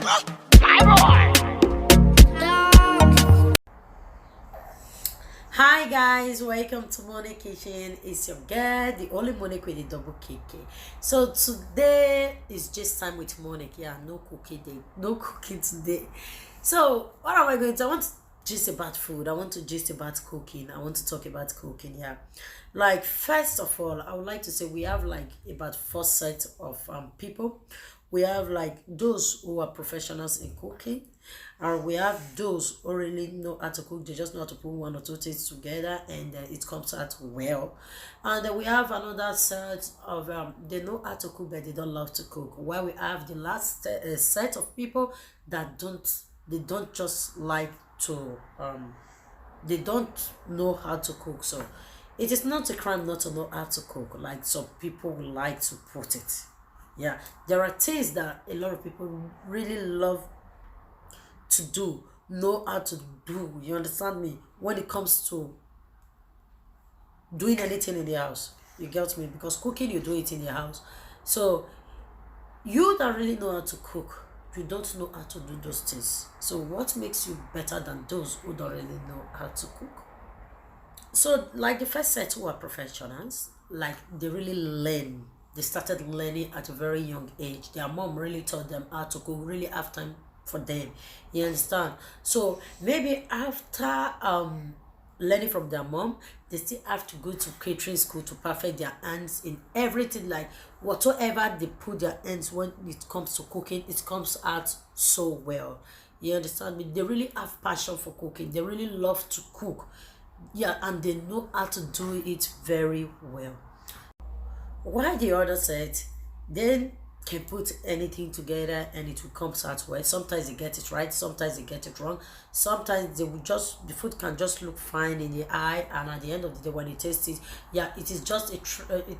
Hi guys, welcome to Monique Kitchen. It's your girl, the only Monique with the double KK. So today is just time with Monique. Yeah, no cooking day, no cooking today. So what am I going to? I want to gist about food. I want to gist about cooking. I want to talk about cooking. Yeah, like first of all, I would like to say we have like about four sets of people. We have like those who are professionals in cooking, and we have those who really know how to cook. They just know how to put one or two things together, and it comes out well. And then we have another set of they know how to cook but they don't love to cook. While we have the last set of people that don't just like to they don't know how to cook. So it is not a crime not to know how to cook, like some people would like to put it. Yeah, there are things that a lot of people really love to do, know how to do. You understand me? When it comes to doing anything in the house, you get me? Because cooking, you do it in the house. So you that really know how to cook, you don't know how to do those things. So what makes you better than those who don't really know how to cook? So like the first set who are professionals, like they really learn. They started learning at a very young age. Their mom really taught them how to cook, really have time for them. You understand? So maybe after learning from their mom, they still have to go to catering school to perfect their hands in everything. Like whatsoever they put their hands when it comes to cooking, it comes out so well. You understand me? They really have passion for cooking. They really love to cook. Yeah, and they know how to do it very well. While the other set then can put anything together and it will come out well. Sometimes they get it right, sometimes they get it wrong. Sometimes they will just the food can just look fine in the eye, and at the end of the day when you taste it, yeah, it is just it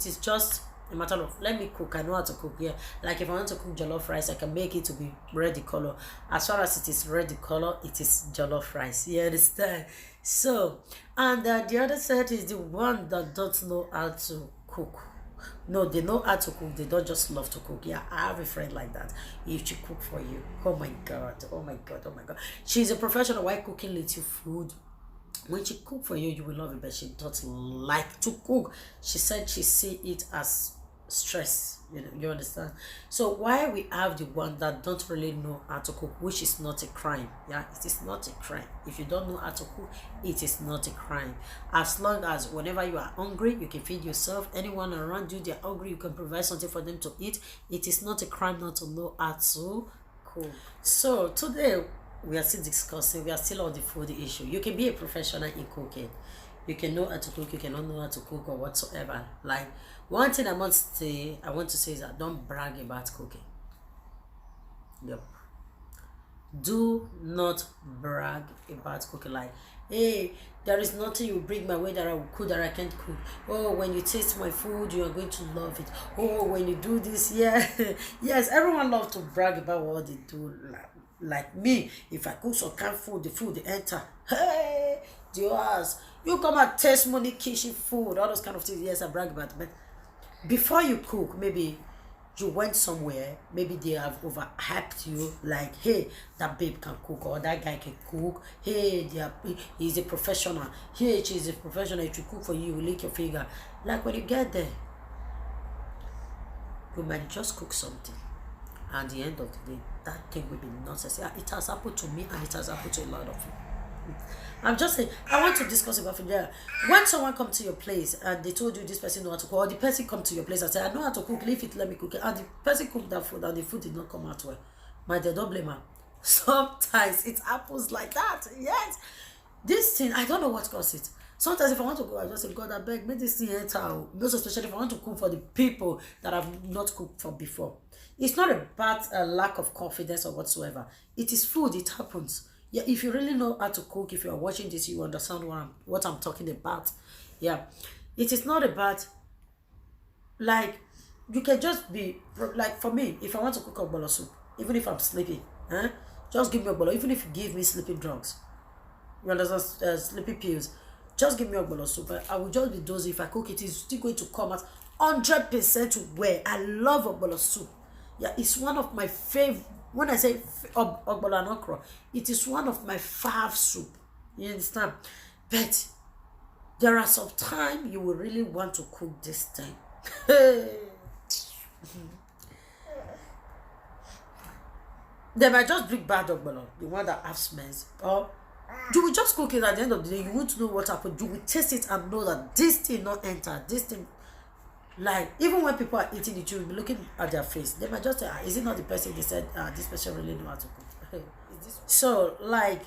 is just a matter of let me cook. I know how to cook. Yeah, like if I want to cook jollof rice, I can make it to be red color. As far as it is red color, it is jollof rice. You understand? So, and the other side is the one that don't know how to cook. No, they know how to cook. They don't just love to cook. Yeah, I have a friend like that. If she cook for you, oh my god, oh my god, oh my god. She's a professional while cooking little food. When she cook for you, you will love it, but she doesn't like to cook. She said she see it as stress. You understand? So why we have the one that don't really know how to cook, which is not a crime. Yeah, it is not a crime. If you don't know how to cook, it is not a crime. As long as whenever you are hungry, you can feed yourself. Anyone around you, they're hungry, you can provide something for them to eat. It is not a crime not to know how to cook. So today we are still discussing, we are still on the food issue. You can be a professional in cooking. You can know how to cook, you cannot know how to cook or whatsoever. Like one thing I want to say is that don't brag about cooking. Yep. Do not brag about cooking. Like, hey, there is nothing you bring my way that I will cook that I can't cook. Oh, when you taste my food, you are going to love it. Oh, when you do this, yeah. Yes, everyone loves to brag about what they do. Like me, if I cook some canned food, the food they enter. Hey, yours. You come and taste money kitchen food, all those kind of things. Yes, I brag about it. But before you cook, maybe you went somewhere, maybe they have overhyped you, like, hey, that babe can cook or that guy can cook. Hey, he's a professional. Hey, she's a professional. If you cook for you, you lick your finger. Like when you get there, you might just cook something. And at the end of the day, that thing will be nonsense. Yeah, it has happened to me and it has happened to a lot of people. I'm just saying, I want to discuss about food. Yeah. When someone come to your place and they told you this person know how to cook, or the person come to your place and say, I know how to cook, leave it, let me cook it, and the person cooked that food and the food did not come out well, my dear, don't blame her. Sometimes it happens like that. Yes. This thing, I don't know what causes it. Sometimes if I want to go, I just say, God, I beg, make this thing enter. Most especially if I want to cook for the people that I've not cooked for before. It's not about a lack of confidence or whatsoever. It is food, it happens. Yeah, if you really know how to cook, if you are watching this, you understand what I'm talking about. Yeah, it is not about, like, you can just be, like for me, if I want to cook a bowl of soup, even if I'm sleeping, just give me a bowl, even if you give me sleeping drugs, you understand, sleeping pills, just give me a bowl of soup. I will just be dosing. If I cook it, it's still going to come out 100% well. I love a bowl of soup. Yeah, it's one of my favorite When I say ogbono and okra, it is one of my fav soup. You understand? But there are some time you will really want to cook this thing. They might just bring bad ogbono, the one that have smells, or you will just cook it. At the end of the day, you won't know what happened. You will taste it and know that this thing not enter. This thing, like, even when people are eating it, you will be looking at their face. They might just say, is it not the person they said, this person really know how to cook? So, like,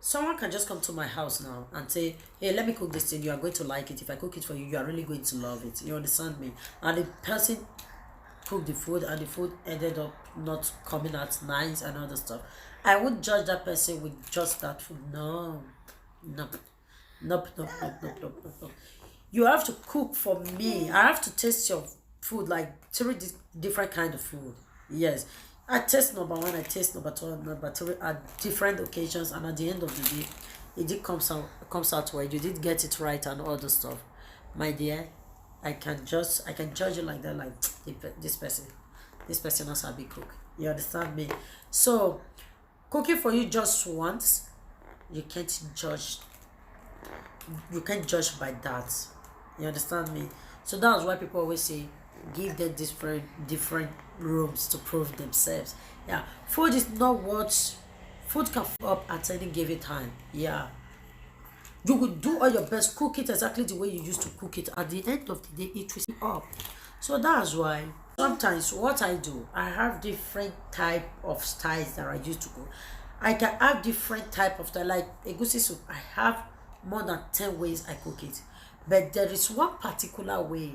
someone can just come to my house now and say, hey, let me cook this thing. You are going to like it. If I cook it for you, you are really going to love it. You understand me? And the person cooked the food and the food ended up not coming out nice and other stuff. I would judge that person with just that food. No, nope, nope, nope, nope, nope, nope, nope, nope. You have to cook for me. I have to taste your food, like three different kind of food. Yes, I taste number one, I taste number two, and number three at different occasions, and at the end of the day, it did comes out well. You did get it right and all the stuff, my dear. I can judge you like that, like this person knows how to cook. You understand me? So cooking for you just once, you can't judge. You can't judge by that. You understand me? So that's why people always say, give them different rooms to prove themselves. Yeah, food is not what food can up at any given time. Yeah, you will do all your best, cook it exactly the way you used to cook it. At the end of the day, it will be up. So that's why sometimes what I do, I have different type of styles that I used to cook. I can have different type of style, like egusi soup. I have more than 10 ways I cook it, but there is one particular way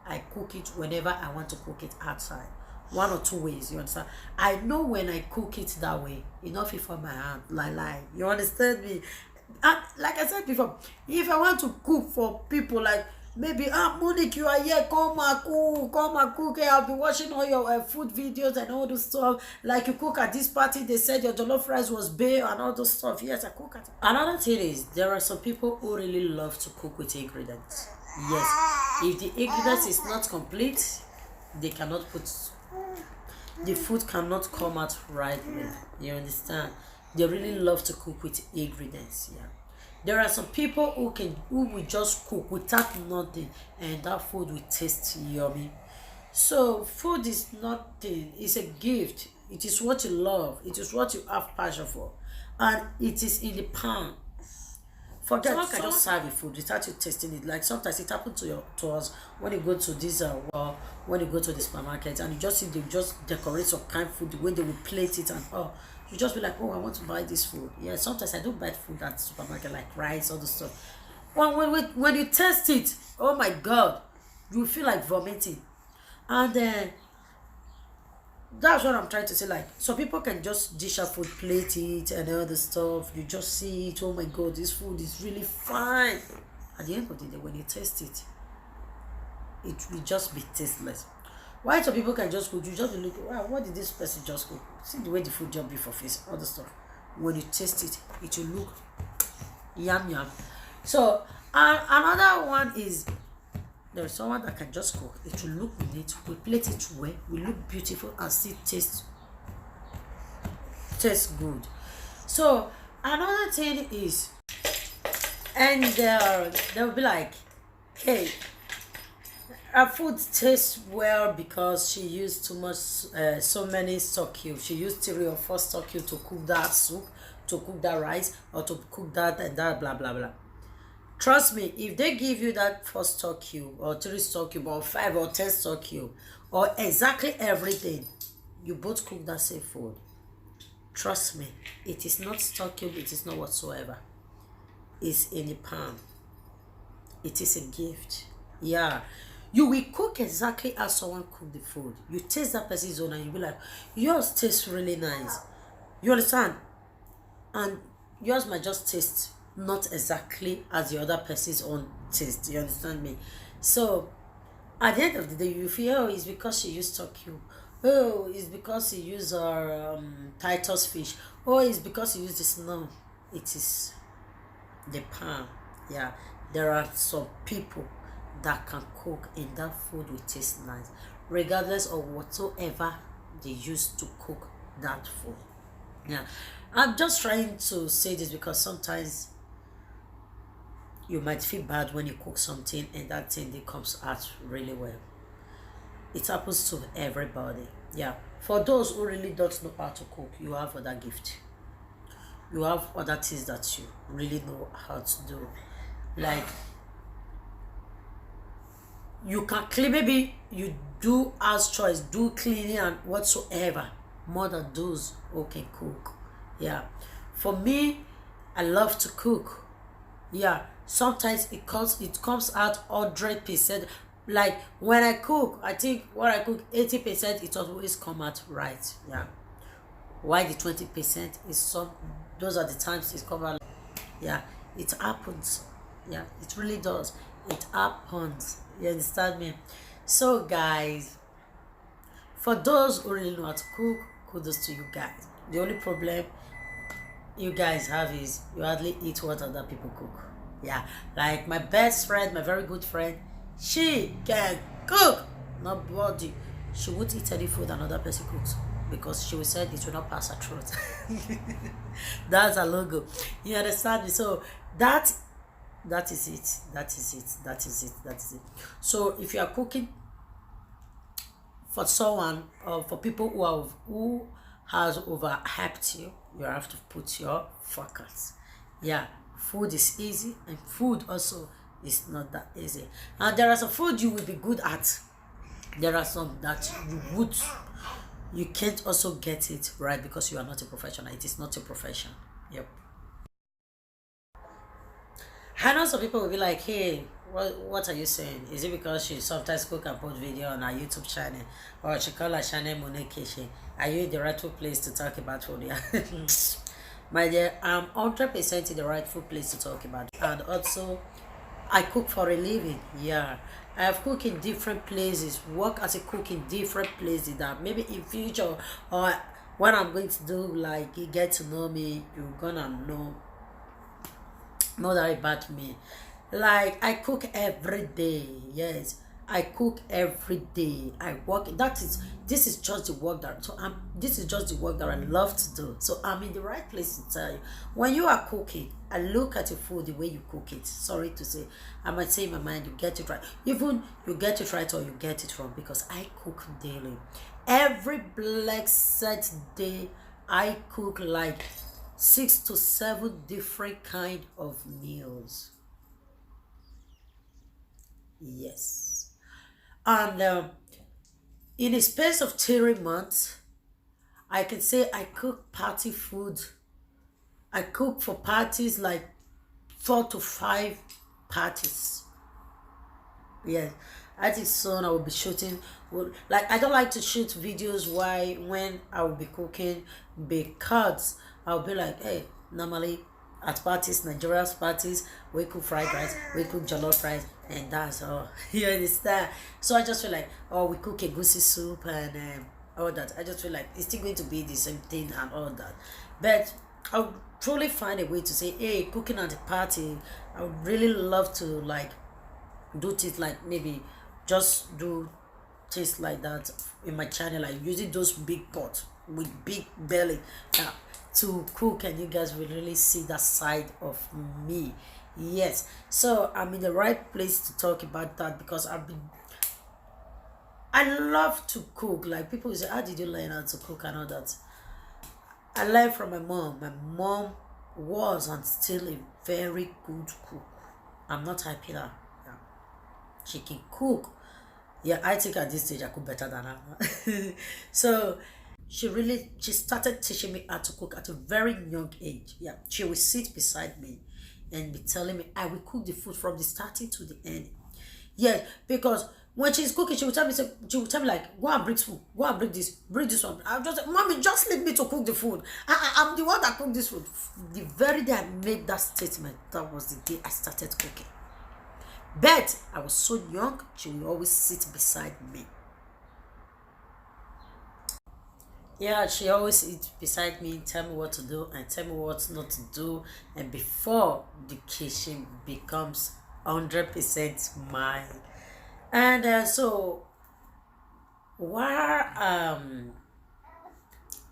I cook it whenever I want to cook it outside. One or two ways, you understand? I know when I cook it that way, enough for my hand, like, you understand me? And like I said before, if I want to cook for people, like maybe, Monique, you are here, come and cook. Hey, I'll be watching all your food videos and all this stuff. Like you cook at this party, they said your jollof rice was bare and all those stuff. Yes, I cook at it. Another thing is, there are some people who really love to cook with ingredients. Yes, if the ingredients is not complete, they cannot put, the food cannot come out right way. You understand? They really love to cook with ingredients. Yeah, there are some people who will just cook without nothing, and that food will taste yummy. So food is nothing, it's a gift. It is what you love, it is what you have passion for, and it is in the pan. Forget, someone can just serve you food without you tasting it. Like sometimes it happens to us when you go to this when you go to the supermarket and you just see they just decorate some kind of food the way they will plate it, and you just be like, oh, I want to buy this food. Yeah, sometimes I don't buy food at the supermarket, like rice, all the stuff. When you taste it, oh my god, you feel like vomiting. And then that's what I'm trying to say. Like, some people can just dish up food, plate it, and all the stuff. You just see it. Oh my god, this food is really fine. At the end of the day, when you taste it, it will just be tasteless. Why some people can just cook? You just be looking, wow, what did this person just cook? See the way the food jump before face, all the stuff. When you taste it, it will look yum yum. So, another one is, there is someone that can just cook. It will look neat. We plate it well. We look beautiful and still taste good. So another thing is, and they'll be like, hey, her food tastes well because she used too much, so many stock cubes. She used 3 or 4 stock cubes to cook that soup, to cook that rice, or to cook that and that, blah blah blah. Trust me, if they give you that 4 stock cube or 3 stock cube or 5 or 10 stock cube or exactly everything, you both cook that same food. Trust me, it is not stock cube, it is not whatsoever. It's in the pan. It is a gift. Yeah. You will cook exactly as someone cooked the food. You taste that person's own and you'll be like, yours tastes really nice. You understand? And yours might just taste not exactly as the other person's own taste. You understand me? So at the end of the day, you feel, oh, it's because she used stock cube. Oh, it's because he used our Titus fish. Oh, it's because he used this. No, it is the pan. Yeah, there are some people that can cook and that food will taste nice, regardless of whatsoever they use to cook that food. Yeah, I'm just trying to say this because sometimes you might feel bad when you cook something and that thing that comes out really well. It happens to everybody. Yeah, for those who really don't know how to cook, you have other gift. You have other things that you really know how to do. Like, you can clean, maybe you do house choice, do cleaning and whatsoever more than those who can cook. Yeah, for me, I love to cook. Yeah, sometimes it comes out 100%. Like when I cook, I think what I cook 80%, it always come out right. Yeah, why the 20% is some, those are the times it's come out. Yeah, it happens. Yeah, it really does. It happens. You understand me? So guys, for those who really know how to cook, kudos to you guys. The only problem you guys have is you hardly eat what other people cook. Yeah, like my best friend, my very good friend, she can cook. Nobody. She won't eat any food another person cooks because she will say it will not pass her throat. That's a logo. You understand me? So that that is it. That is it. That is it. That is it. So if you are cooking for someone or for people who has overhyped you, you have to put your focus. Yeah, food is easy and food also is not that easy. And there are some food you will be good at. There are some that you can't also get it right because you are not a professional. It is not a profession. Yep. I know some people will be like, hey, what are you saying? Is it because she sometimes cook and put video on her YouTube channel or she call her channel Monet Kitchen? Are you in the rightful place to talk about food? Yeah. My dear, I'm 100% in the rightful place to talk about it. And also, I cook for a living. Yeah. I have cooked in different places, work as a cook in different places that maybe in future or what I'm going to do, like you get to know me, you're gonna know that about me. Like I cook every day. Yes, I cook every day. I work. That is this is just the work that so I'm. This is just the work that I love to do. So I'm in the right place to tell you. When you are cooking, I look at your food the way you cook it. Sorry to say, I might say in my mind you get it right. Even you get it right or you get it wrong because I cook daily. Every blessed day, I cook like 6 to 7 different kind of meals. Yes. And in a space of 3 months, I can say I cook party food. I cook for parties like 4 to 5 parties. Yes. I think soon I will be shooting. Well, like I don't like to shoot videos why when I will be cooking because I'll be like, hey, normally at parties, Nigeria's parties, we cook fried rice, we cook jollof rice, and that's all. You understand? So I just feel like, oh, we cook a goosey soup and all that. I just feel like it's still going to be the same thing and all that. But I would truly find a way to say, hey, cooking at a party, I would really love to like do things like maybe just do things like that in my channel, like using those big pots with big belly to cook, and you guys will really see that side of me. Yes, so I'm in the right place to talk about that because I love to cook. Like people say, how did you learn how to cook and all that? I learned from my mom. My mom was and still a very good cook. I'm not happy that yeah, she can cook. Yeah, I think at this stage I cook better than her. So she started teaching me how to cook at a very young age. Yeah, she will sit beside me and be telling me I will cook the food from the starting to the end. Yeah, because when she's cooking, she will tell me like, go and bring spoon, go and bring this one. I'm just like, mommy, just leave me to cook the food. I'm the one that cooked this food. The very day I made that statement, that was the day I started cooking. But I was so young, she will always sit beside me. Yeah, she always sits beside me, tell me what to do and tell me what not to do. And before the kitchen becomes 100% mine. And so while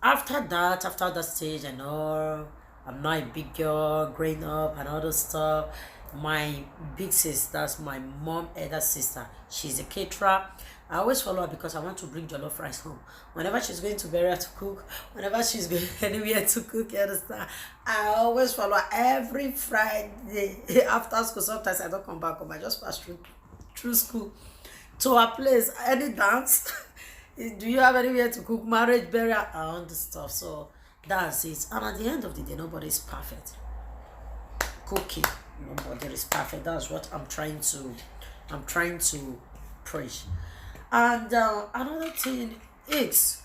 After that stage and all, I'm not a big girl growing up and all those stuff. My big sis, that's my mom elder sister, she's a caterer. I always follow her because I want to bring jollof rice home. Whenever she's going to Beria to cook, whenever she's going anywhere to cook, you understand? I always follow her every Friday after school. Sometimes I don't come back home. I just pass through school to her place. Any dance? Do you have anywhere to cook? Marriage, burial, and all this stuff. So that's it. And at the end of the day, nobody is perfect. Cooking, nobody is perfect. That's what I'm trying to preach. And another thing is,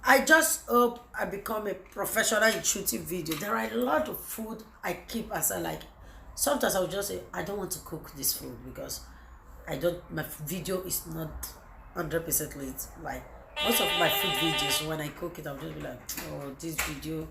I just hope I become a professional in shooting video. There are a lot of food I keep as I like. Sometimes I will just say I don't want to cook this food because I don't. My video is not 100% lit. Like most of my food videos, when I cook it, I'll just be like, oh, this video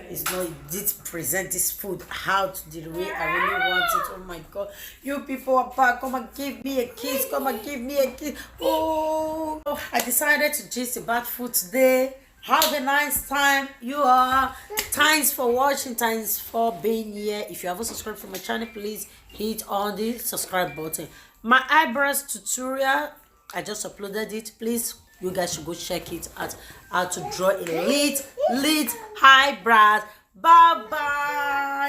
is not. It did present this food out the way I really want it. Oh my God, you people are back. Come and give me a kiss. Come and give me a kiss. Oh, I decided to gist about food today. Have a nice time. You are. Thanks for watching. Thanks for being here. If you haven't subscribed to my channel, please hit on the subscribe button. My eyebrows tutorial, I just uploaded it. Please, you guys should go check it out. How to draw a lit eyebrows. Bye bye.